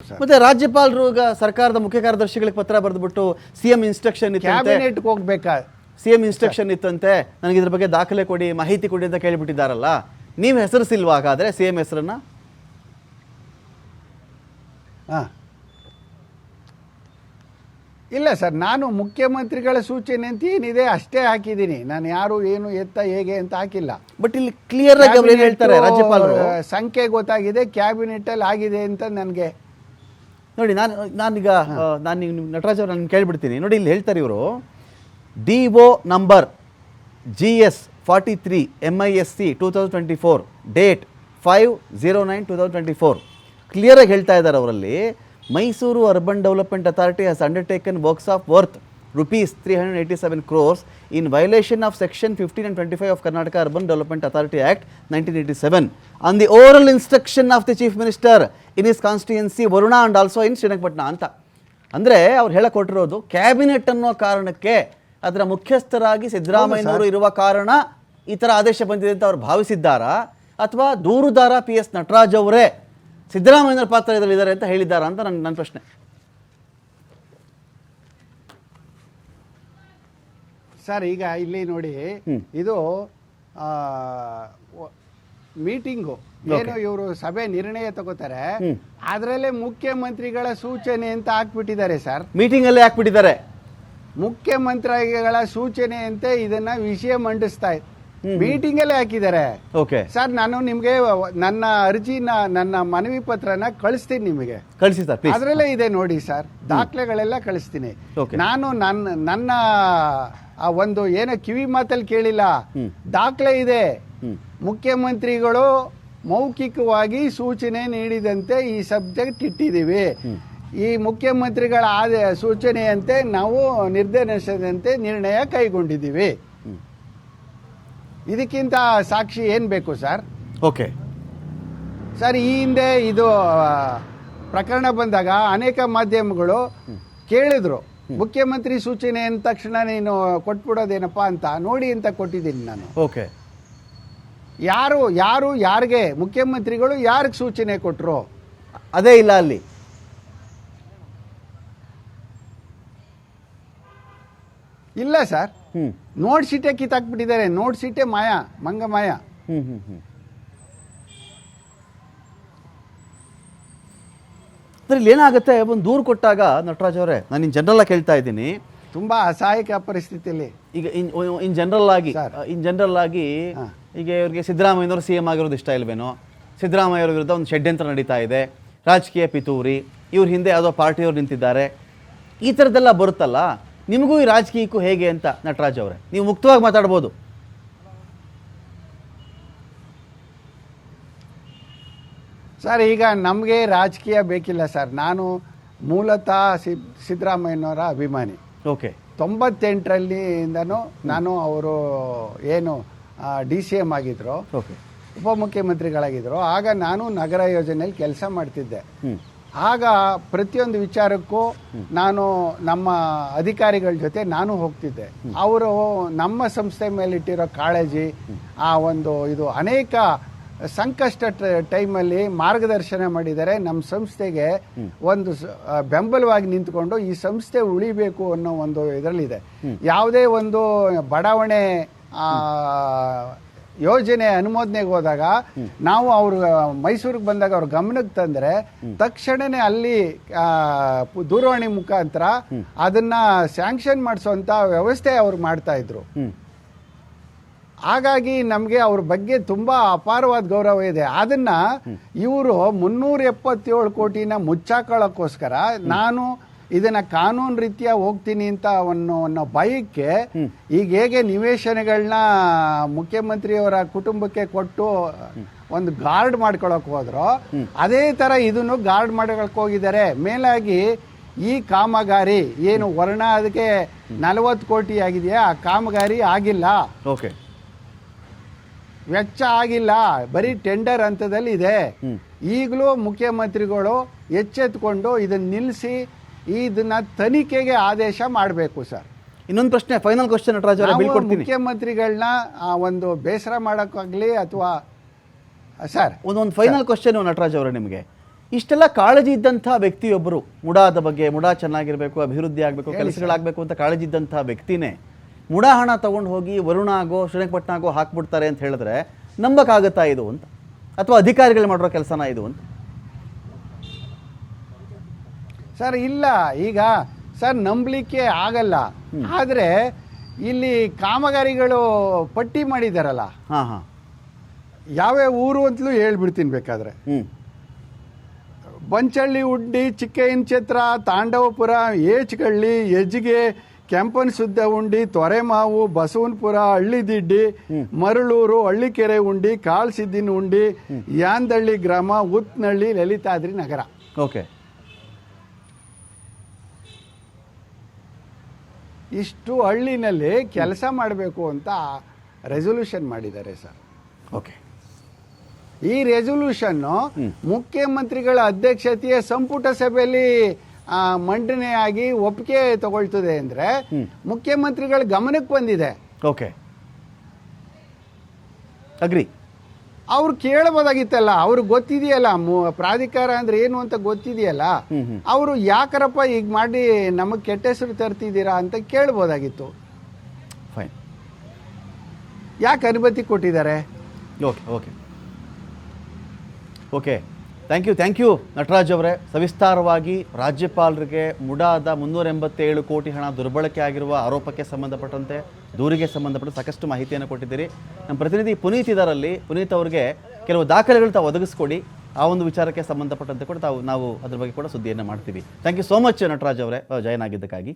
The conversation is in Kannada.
ಮತ್ತೆ ರಾಜ್ಯಪಾಲರು ಈಗ ಸರ್ಕಾರದ ಮುಖ್ಯ ಕಾರ್ಯದರ್ಶಿಗಳಿಗೆ ಪತ್ರ ಬರೆದ್ಬಿಟ್ಟು ಸಿಎಂ ಇನ್ಸ್ಟ್ರಕ್ಷನ್ ಇತ್ತಂತೆ, ಕ್ಯಾಬಿನೆಟ್ ಹೋಗ್ಬೇಕಾ? ಸಿಎಂ ಇನ್ಸ್ಟ್ರಕ್ಷನ್ ಇತ್ತಂತೆ, ನನಗೆ ಇದ್ರ ಬಗ್ಗೆ ದಾಖಲೆ ಕೊಡಿ, ಮಾಹಿತಿ ಕೊಡಿ ಅಂತ ಕೇಳಿಬಿಟ್ಟಿದ್ದಾರಲ್ಲ, ನೀವು ಹೆಸರಿಸಿಲ್ವಾ ಹಾಗಾದ್ರೆ ಸಿಎಂ ಹೆಸರನ್ನ? ಇಲ್ಲ ಸರ್, ನಾನು ಮುಖ್ಯಮಂತ್ರಿಗಳ ಸೂಚನೆ ಅಂತ ಏನಿದೆ ಅಷ್ಟೇ ಹಾಕಿದ್ದೀನಿ. ನಾನು ಯಾರು ಏನು ಎತ್ತ ಹೇಗೆ ಅಂತ ಹಾಕಿಲ್ಲ. ಬಟ್ ಇಲ್ಲಿ ಕ್ಲಿಯರ್ ಆಗಿ ಅವ್ರು ಏನ್ ಹೇಳ್ತಾರೆ ರಾಜ್ಯಪಾಲರು, ಸಂಖ್ಯೆ ಗೊತ್ತಾಗಿದೆ, ಕ್ಯಾಬಿನೆಟ್ ಅಲ್ಲಿ ಆಗಿದೆ ಅಂತ ನನಗೆ. ನೋಡಿ ನಾನೀಗ ನಟರಾಜ್ ಅವ್ರು ನಾನು ಕೇಳಿಬಿಡ್ತೀನಿ. ನೋಡಿ ಇಲ್ಲಿ ಹೇಳ್ತಾರೆ ಇವರು, DO number GS43 MISC 2024 date 5/09/2024 ಕ್ಲಿಯರಾಗಿ ಹೇಳ್ತಾ ಇದ್ದಾರೆ ಅವರಲ್ಲಿ. Mysuru urban development authority has undertaken works of worth ₹387 crores in violation of section 15 and 25 of Karnataka Urban Development Authority Act 1987 on the oral instruction of the Chief Minister in his constituency Varuna and also in Srinagapatna ಅಂತ. ಅಂದರೆ ಅವ್ರು ಹೇಳಿಕೊಟ್ಟಿರೋದು ಕ್ಯಾಬಿನೆಟ್ ಅನ್ನೋ ಕಾರಣಕ್ಕೆ ಅದರ ಮುಖ್ಯಸ್ಥರಾಗಿ ಸಿದ್ದರಾಮಯ್ಯನವರು ಇರುವ ಕಾರಣ ಈ ಥರ ಆದೇಶ ಬಂದಿದೆ ಅಂತ ಅವ್ರು ಭಾವಿಸಿದ್ದಾರಾ, ಅಥವಾ ದೂರುದಾರ PS ನಟರಾಜ್ ಅವರೇ ಸಿದ್ದರಾಮಯ್ಯನವರ ಪಾತ್ರ ಇದರಲ್ಲಿದ್ದಾರೆ ಅಂತ ಹೇಳಿದ್ದಾರಾ ಅಂತ ನನ್ನ ಪ್ರಶ್ನೆ. ಸರ್, ಈಗ ಇಲ್ಲಿ ನೋಡಿ, ಇದು ಮೀಟಿಂಗು ಏನು ಇವರು ಸಭೆ ನಿರ್ಣಯ ತಗೋತಾರೆ, ಅದರಲ್ಲೇ ಮುಖ್ಯಮಂತ್ರಿಗಳ ಸೂಚನೆ ಅಂತ ಹಾಕ್ಬಿಟ್ಟಿದ್ದಾರೆ ಸರ್. ಮೀಟಿಂಗ್ ಅಲ್ಲೇ ಹಾಕ್ಬಿಟ್ಟಿದ್ದಾರೆ, ಮುಖ್ಯಮಂತ್ರಿಗಳ ಸೂಚನೆ ಅಂತ ಇದನ್ನ ವಿಷಯ ಮಂಡಿಸ್ತಾ ಮೀಟಿಂಗ್ ಅಲ್ಲೇ ಹಾಕಿದ್ದಾರೆ. ಓಕೆ ಸರ್, ನಾನು ನಿಮ್ಗೆ ನನ್ನ ಅರ್ಜಿನ, ನನ್ನ ಮನವಿ ಪತ್ರನ ಕಳಿಸ್ತೀನಿ ನಿಮಗೆ. ಕಳಿಸಿ ಸರ್ ಪ್ಲೀಸ್. ಅದರಲ್ಲೇ ಇದೆ ನೋಡಿ ಸರ್, ದಾಖಲೆಗಳೆಲ್ಲ ಕಳಿಸ್ತೀನಿ. ನಾನು ನನ್ನ ಆ ಒಂದು ಏನೋ ಕಿವಿ ಮಾತಲ್ಲಿ ಕೇಳಿಲ್ಲ, ದಾಖಲೆ ಇದೆ. ಮುಖ್ಯಮಂತ್ರಿಗಳು ಮೌಖಿಕವಾಗಿ ಸೂಚನೆ ನೀಡಿದಂತೆ ಈ ಸಬ್ಜೆಕ್ಟ್ ಇಟ್ಟಿದ್ದೀವಿ. ಈ ಮುಖ್ಯಮಂತ್ರಿಗಳ ಸೂಚನೆಯಂತೆ ನಾವು ನಿರ್ದೇಶನದಂತೆ ನಿರ್ಣಯ ಕೈಗೊಂಡಿದ್ದೀವಿ. ಇದಕ್ಕಿಂತ ಸಾಕ್ಷಿ ಏನ್ ಬೇಕು ಸರ್? ಓಕೆ ಸರ್, ಈ ಹಿಂದೆ ಇದು ಪ್ರಕರಣ ಬಂದಾಗ ಅನೇಕ ಮಾಧ್ಯಮಗಳು ಕೇಳಿದ್ರು, ಮುಖ್ಯಮಂತ್ರಿ ಸೂಚನೆ ಅಂದ ತಕ್ಷಣ ನೀನು ಕೊಟ್ಬಿಡೋದೇನಪ್ಪಾ ಅಂತ. ನೋಡಿ ಅಂತ ಕೊಟ್ಟಿದ್ದೀನಿ ನಾನು. ಓಕೆ, ಯಾರಿಗೆ ಮುಖ್ಯಮಂತ್ರಿಗಳು ಯಾರಿಗೆ ಸೂಚನೆ ಕೊಟ್ರು ಅದೇ ಇಲ್ಲ ಅಲ್ಲಿ. ಇಲ್ಲ ಸರ್, ನೋಟ್ ಶೀಟೇ ಕಿತ್ತಾಕ್ಬಿಟ್ಟಿದ್ದಾರೆ. ನೋಟ್ ಶೀಟೇ ಮಂಗ ಮಾಯ. ಅದ್ರಲ್ಲಿ ಏನಾಗುತ್ತೆ, ಒಂದು ದೂರು ಕೊಟ್ಟಾಗ ನಟರಾಜ್ ಅವರೇ, ನಾನು ಇನ್ ಜನರಲ್ ಆಗಿ ಕೇಳ್ತಾ ಇದ್ದೀನಿ, ತುಂಬಾ ಅಸಹಾಯಕ ಪರಿಸ್ಥಿತಿಯಲ್ಲಿ ಈಗ ಇನ್ ಜನರಲ್ ಆಗಿ ಈಗ ಇವ್ರಿಗೆ ಸಿದ್ದರಾಮಯ್ಯನವರು CM ಆಗಿರೋದು ಇಷ್ಟ ಇಲ್ವೇನೋ, ಸಿದ್ದರಾಮಯ್ಯ ಅವ್ರ ವಿರುದ್ಧ ಒಂದು ಷಡ್ಯಂತ್ರ ನಡೀತಾ ಇದೆ, ರಾಜಕೀಯ ಪಿತೂರಿ, ಇವ್ರ ಹಿಂದೆ ಯಾವುದೋ ಪಾರ್ಟಿಯವ್ರು ನಿಂತಿದ್ದಾರೆ, ಈ ಥರದ್ದೆಲ್ಲ ಬರುತ್ತಲ್ಲ, ನಿಮಗೂ ಈ ರಾಜಕೀಯಕ್ಕೂ ಹೇಗೆ ಅಂತ ನಟರಾಜ್ ಅವರೇ ನೀವು ಮುಕ್ತವಾಗಿ ಮಾತಾಡ್ಬೋದು. ಸರ್, ಈಗ ನಮಗೆ ರಾಜಕೀಯ ಬೇಕಿಲ್ಲ ಸರ್. ನಾನು ಮೂಲತಃ ಸಿದ್ದರಾಮಯ್ಯನವರ ಅಭಿಮಾನಿ. ಓಕೆ, 98ರಿಂದನೂ ನಾನು ಅವರು ಏನು DCM ಆಗಿದ್ರು, ಉಪಮುಖ್ಯಮಂತ್ರಿಗಳಾಗಿದ್ರು, ಆಗ ನಾನು ನಗರ ಯೋಜನೆಯಲ್ಲಿ ಕೆಲಸ ಮಾಡ್ತಿದ್ದೆ. ಆಗ ಪ್ರತಿಯೊಂದು ವಿಚಾರಕ್ಕೂ ನಾನು ನಮ್ಮ ಅಧಿಕಾರಿಗಳ ಜೊತೆ ನಾನು ಹೋಗ್ತಿದ್ದೆ. ಅವರು ನಮ್ಮ ಸಂಸ್ಥೆ ಮೇಲಿಟ್ಟಿರೋ ಕಾಳಜಿ, ಆ ಒಂದು ಇದು ಅನೇಕ ಸಂಕಷ್ಟ ಟೈಮಲ್ಲಿ ಮಾರ್ಗದರ್ಶನ ಮಾಡಿದ್ದಾರೆ. ನಮ್ಮ ಸಂಸ್ಥೆಗೆ ಒಂದು ಬೆಂಬಲವಾಗಿ ನಿಂತ್ಕೊಂಡು ಈ ಸಂಸ್ಥೆ ಉಳಿಬೇಕು ಅನ್ನೋ ಒಂದು ಇದರಲ್ಲಿದೆ. ಯಾವುದೇ ಒಂದು ಬಡಾವಣೆ ಯೋಜನೆ ಅನುಮೋದನೆಗೆ ಹೋದಾಗ ನಾವು ಅವರು ಮೈಸೂರಿಗೆ ಬಂದಾಗ ಅವ್ರ ಗಮನಕ್ಕೆ ತಂದ್ರೆ ತಕ್ಷಣನೇ ಅಲ್ಲಿ ದೂರವಾಣಿ ಮುಖಾಂತರ ಅದನ್ನ ಸ್ಯಾಂಕ್ಷನ್ ಮಾಡಿಸುವಂತ ವ್ಯವಸ್ಥೆ ಅವ್ರು ಮಾಡ್ತಾ ಇದ್ರು. ಹಾಗಾಗಿ ನಮಗೆ ಅವ್ರ ಬಗ್ಗೆ ತುಂಬಾ ಅಪಾರವಾದ ಗೌರವ ಇದೆ. ಅದನ್ನ ಇವರು 377 ಕೋಟಿನ ಮುಚ್ಚಾಕೊಳ್ಳೋಕ್ಕೋಸ್ಕರ ನಾನು ಇದನ್ನ ಕಾನೂನು ರೀತಿಯ ಹೋಗ್ತೀನಿ ಅಂತ ಅನ್ನೋ ಭಯಕ್ಕೆ ಈಗ ಹೇಗೆ ನಿವೇಶನಗಳನ್ನ ಮುಖ್ಯಮಂತ್ರಿಯವರ ಕುಟುಂಬಕ್ಕೆ ಕೊಟ್ಟು ಒಂದು ಗಾರ್ಡ್ ಮಾಡ್ಕೊಳಕ್ ಹೋದ್ರು, ಅದೇ ತರ ಇದನ್ನು ಗಾರ್ಡ್ ಮಾಡ್ಕೊಳಕ್ ಹೋಗಿದ್ದಾರೆ. ಮೇಲಾಗಿ ಈ ಕಾಮಗಾರಿ ಏನು ವರ್ಣ ಅದಕ್ಕೆ 40 ಕೋಟಿ ಆಗಿದೆಯಾ, ಆ ಕಾಮಗಾರಿ ಆಗಿಲ್ಲ. ಓಕೆ, ವೆಚ್ಚ ಆಗಿಲ್ಲ, ಬರೀ ಟೆಂಡರ್ ಹಂತದಲ್ಲಿ ಇದೆ. ಈಗಲೂ ಮುಖ್ಯಮಂತ್ರಿಗಳು ಎಚ್ಚೆತ್ಕೊಂಡು ಇದನ್ನ ನಿಲ್ಲಿಸಿ ಇದನ್ನ ತನಿಖೆಗೆ ಆದೇಶ ಮಾಡಬೇಕು ಸರ್. ಇನ್ನೊಂದು ಪ್ರಶ್ನೆ, ಫೈನಲ್ ಕ್ವಶನ್ ನಟರಾಜ್ ಅವರೇ, ಬೀಳ್ಕೊಡ್ತೀನಿ. ಮುಖ್ಯಮಂತ್ರಿಗಳನ್ನ ಒಂದು ಬೇಸರ ಮಾಡೋಕ್ಕಾಗಲಿ ಅಥವಾ ಸರ್ ಒಂದು ಫೈನಲ್ ಕ್ವಶನ್ ನಟರಾಜ್ ಅವರೇ ನಿಮಗೆ, ಇಷ್ಟೆಲ್ಲ ಕಾಳಜಿ ಇದ್ದಂಥ ವ್ಯಕ್ತಿಯೊಬ್ಬರು ಮುಡಾದ ಬಗ್ಗೆ, ಮುಡಾ ಚೆನ್ನಾಗಿರಬೇಕು, ಅಭಿವೃದ್ಧಿ ಆಗಬೇಕು, ಕೆಲಸಗಳಾಗಬೇಕು ಅಂತ ಕಾಳಜಿ ಇದ್ದಂಥ ವ್ಯಕ್ತಿನೇ ಮುಡಾ ಹಣ ತಗೊಂಡು ಹೋಗಿ ವರುಣ ಆಗೋ ಶ್ರೀರಂಗಪಟ್ಟಣ ಆಗೋ ಹಾಕ್ಬಿಡ್ತಾರೆ ಅಂತ ಹೇಳಿದ್ರೆ ನಂಬಕ್ಕಾಗತ್ತಾ ಇದು ಅಂತ, ಅಥವಾ ಅಧಿಕಾರಿಗಳು ಮಾಡಿರೋ ಕೆಲಸನ ಇದು ಅಂತ? ಸರ್ ಇಲ್ಲ, ಈಗ ಸರ್ ನಂಬಲಿಕ್ಕೆ ಆಗಲ್ಲ. ಆದರೆ ಇಲ್ಲಿ ಕಾಮಗಾರಿಗಳು ಪಟ್ಟಿ ಮಾಡಿದಾರಲ್ಲ, ಹಾಂ ಹಾಂ, ಯಾವ್ಯಾವ ಊರು ಅಂತಲೂ ಹೇಳ್ಬಿಡ್ತೀನಿ ಬೇಕಾದ್ರೆ. ಬಂಚಳ್ಳಿ, ಉಡ್ಡಿ, ಚಿಕ್ಕಯ್ಯನ ಛತ್ರ, ತಾಂಡವಪುರ, ಏಚ್ಗಳ್ಳಿ, ಯಜ್ಗೆ, ಕೆಂಪನ ಸುದ್ದ ಉಂಡಿ, ತೊರೆಮಾವು, ಬಸವನಪುರ, ಹಳ್ಳಿದಿಡ್ಡಿ, ಮರಳೂರು, ಹಳ್ಳಿಕೆರೆ ಉಂಡಿ, ಕಾಳ್ಸಿದ್ದಿನ ಉಂಡಿ, ಯಾಂದಳ್ಳಿ ಗ್ರಾಮ, ಉತ್ನಳ್ಳಿ, ಲಲಿತಾದ್ರಿ ನಗರ. ಓಕೆ, ಇಷ್ಟು ಹಳ್ಳಿನಲ್ಲಿ ಕೆಲಸ ಮಾಡಬೇಕು ಅಂತ ರೆಸೊಲ್ಯೂಷನ್ ಮಾಡಿದ್ದಾರೆ ಸರ್. ಓಕೆ, ಈ ರೆಸೊಲ್ಯೂಷನ್ ಮುಖ್ಯಮಂತ್ರಿಗಳ ಅಧ್ಯಕ್ಷತೆಯ ಸಂಪುಟ ಸಭೆಯಲ್ಲಿ ಮಂಡನೆಯಾಗಿ ಒಪ್ಪಿಗೆ ತಗೊಳ್ತದೆ ಅಂದ್ರೆ ಮುಖ್ಯಮಂತ್ರಿಗಳ ಗಮನಕ್ಕೆ ಬಂದಿದೆ. Okay, agri. ಅವ್ರು ಕೇಳಬಹುದಾಗಿತ್ತಲ್ಲ, ಅವ್ರಿಗೆ ಗೊತ್ತಿದೆಯಲ್ಲ ಪ್ರಾಧಿಕಾರ ಅಂದ್ರೆ ಏನು ಅಂತ ಗೊತ್ತಿದೆಯಲ್ಲ, ಅವರು ಯಾಕರಪ್ಪ ಈಗ ಮಾಡಿ ನಮಗೆ ಕೆಟ್ಟ ಹೆಸರು ತರ್ತಿದ್ದೀರಾ ಅಂತ ಕೇಳ್ಬೋದಾಗಿತ್ತು. ಫೈನ್, ಯಾಕೆ ಅನುಮತಿ ಕೊಟ್ಟಿದ್ದಾರೆ? Okay okay okay, thank you Nataraj ಅವರೇ. ಸವಿಸ್ತಾರವಾಗಿ ರಾಜ್ಯಪಾಲರಿಗೆ ಮುಡಾದ 387 ಕೋಟಿ ಹಣ ದುರ್ಬಳಕೆ ಆಗಿರುವ ಆರೋಪಕ್ಕೆ ಸಂಬಂಧಪಟ್ಟಂತೆ, ದೂರಿಗೆ ಸಂಬಂಧಪಟ್ಟ ಸಾಕಷ್ಟು ಮಾಹಿತಿಯನ್ನು ಕೊಟ್ಟಿದ್ದೀರಿ. ನಮ್ಮ ಪ್ರತಿನಿಧಿ ಪುನೀತ್ ಇದರಲ್ಲಿ, ಪುನೀತ್ ಅವರಿಗೆ ಕೆಲವು ದಾಖಲೆಗಳು ತಾವು ಒದಗಿಸ್ಕೊಡಿ, ಆ ಒಂದು ವಿಚಾರಕ್ಕೆ ಸಂಬಂಧಪಟ್ಟಂತೆ ಕೂಡ ನಾವು ಅದ್ರ ಬಗ್ಗೆ ಕೂಡ ಸುದ್ದಿಯನ್ನು ಮಾಡ್ತೀವಿ. Thank you so much Nataraj ಅವರೇ ಜಾಯ್ನ್ ಆಗಿದ್ದಕ್ಕಾಗಿ.